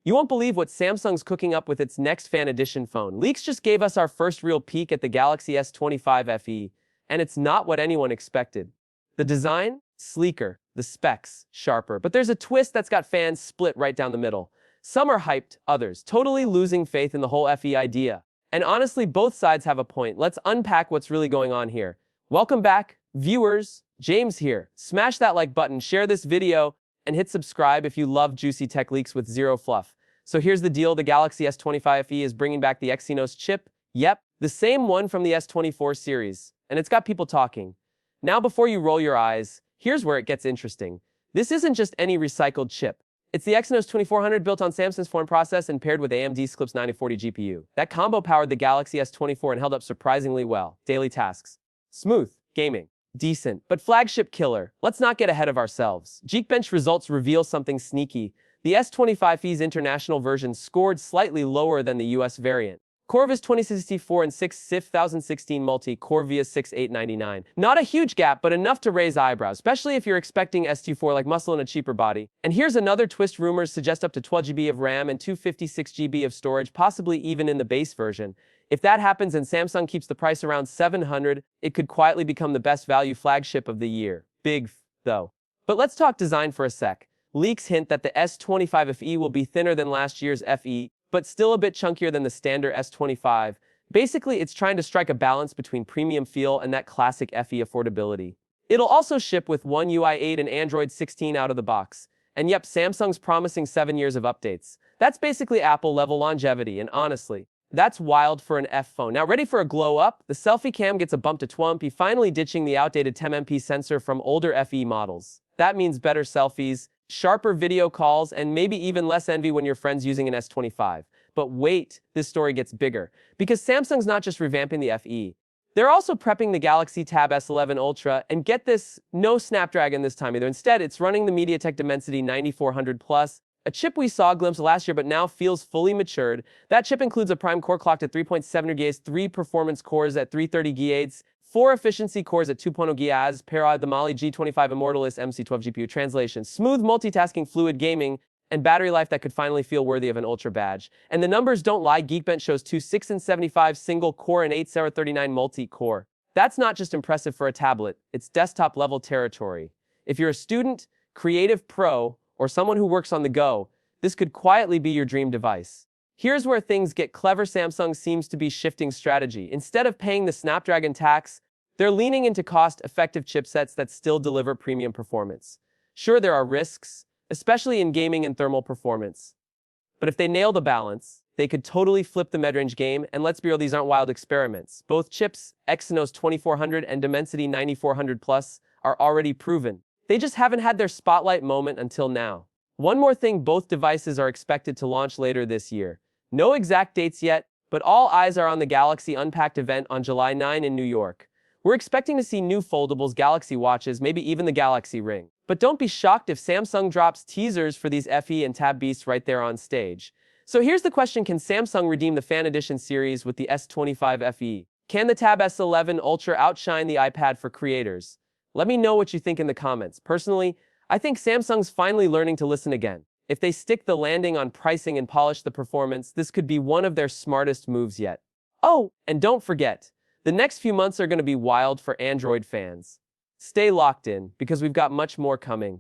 You won't believe what Samsung's cooking up with its next Fan Edition phone. Leaks just gave us our first real peek at the Galaxy S25 FE, and it's not what anyone expected. The design? Sleeker. The specs? Sharper. But there's a twist that's got fans split right down the middle. Some are hyped, others totally losing faith in the whole FE idea. And honestly, both sides have a point. Let's unpack what's really going on here. Welcome back, viewers. James here. Smash that like button, share this video, and hit subscribe if you love juicy tech leaks with zero fluff. So here's the deal, the Galaxy S25 FE is bringing back the Exynos chip. Yep, the same one from the S24 series. And it's got people talking. Now before you roll your eyes, here's where it gets interesting. This isn't just any recycled chip. It's the Exynos 2400 built on Samsung's Form process and paired with AMD's Clips 9040 GPU. That combo powered the Galaxy S24 and held up surprisingly well. Daily tasks. Smooth. Gaming. Decent. But flagship killer. Let's not get ahead of ourselves. Geekbench results reveal something sneaky. The S25 FE's international version scored slightly lower than the US variant. Corvus 2064 and 6016 multi-core via 6899. Not a huge gap, but enough to raise eyebrows, especially if you're expecting S24 like muscle and a cheaper body. And here's another twist: rumors suggest up to 12 GB of RAM and 256 GB of storage, possibly even in the base version. If that happens and Samsung keeps the price around $700, it could quietly become the best value flagship of the year. Big, though. But let's talk design for a sec. Leaks hint that the S25 FE will be thinner than last year's FE, but still a bit chunkier than the standard S25. Basically, it's trying to strike a balance between premium feel and that classic FE affordability. It'll also ship with One UI 8 and Android 16 out of the box. And yep, Samsung's promising 7 years of updates. That's basically Apple-level longevity, and honestly, that's wild for an F phone. Now, ready for a glow up? The selfie cam gets a bump to 12MP, finally ditching the outdated 10MP sensor from older FE models. That means better selfies, sharper video calls, and maybe even less envy when your friend's using an S25. But wait, this story gets bigger. Because Samsung's not just revamping the FE. They're also prepping the Galaxy Tab S11 Ultra, and get this, no Snapdragon this time either. Instead, it's running the MediaTek Dimensity 9400 Plus, a chip we saw a glimpse last year but now feels fully matured. That chip includes a prime core clocked at 3.7 GHz, 3 performance cores at 330 GHz, 4 efficiency cores at 2.0 GHz, paired the Mali G25 Immortalis MC12 GPU. Translation: smooth multitasking, fluid gaming, and battery life that could finally feel worthy of an Ultra badge. And the numbers don't lie. Geekbench shows 2 6 and 75 single core and 8 Sarah 39 multi-core. That's not just impressive for a tablet, it's desktop level territory. If you're a student, creative pro, or someone who works on the go, this could quietly be your dream device. Here's where things get clever. Samsung seems to be shifting strategy. Instead of paying the Snapdragon tax, they're leaning into cost-effective chipsets that still deliver premium performance. Sure, there are risks, especially in gaming and thermal performance. But if they nail the balance, they could totally flip the midrange game, and let's be real, these aren't wild experiments. Both chips, Exynos 2400 and Dimensity 9400 Plus, are already proven. They just haven't had their spotlight moment until now. One more thing, both devices are expected to launch later this year. No exact dates yet, but all eyes are on the Galaxy Unpacked event on July 9 in New York. We're expecting to see new foldables, Galaxy watches, maybe even the Galaxy Ring. But don't be shocked if Samsung drops teasers for these FE and Tab beasts right there on stage. So here's the question: can Samsung redeem the Fan Edition series with the S25 FE? Can the Tab S11 Ultra outshine the iPad for creators? Let me know what you think in the comments. Personally, I think Samsung's finally learning to listen again. If they stick the landing on pricing and polish the performance, this could be one of their smartest moves yet. Oh, and don't forget, the next few months are going to be wild for Android fans. Stay locked in, because we've got much more coming.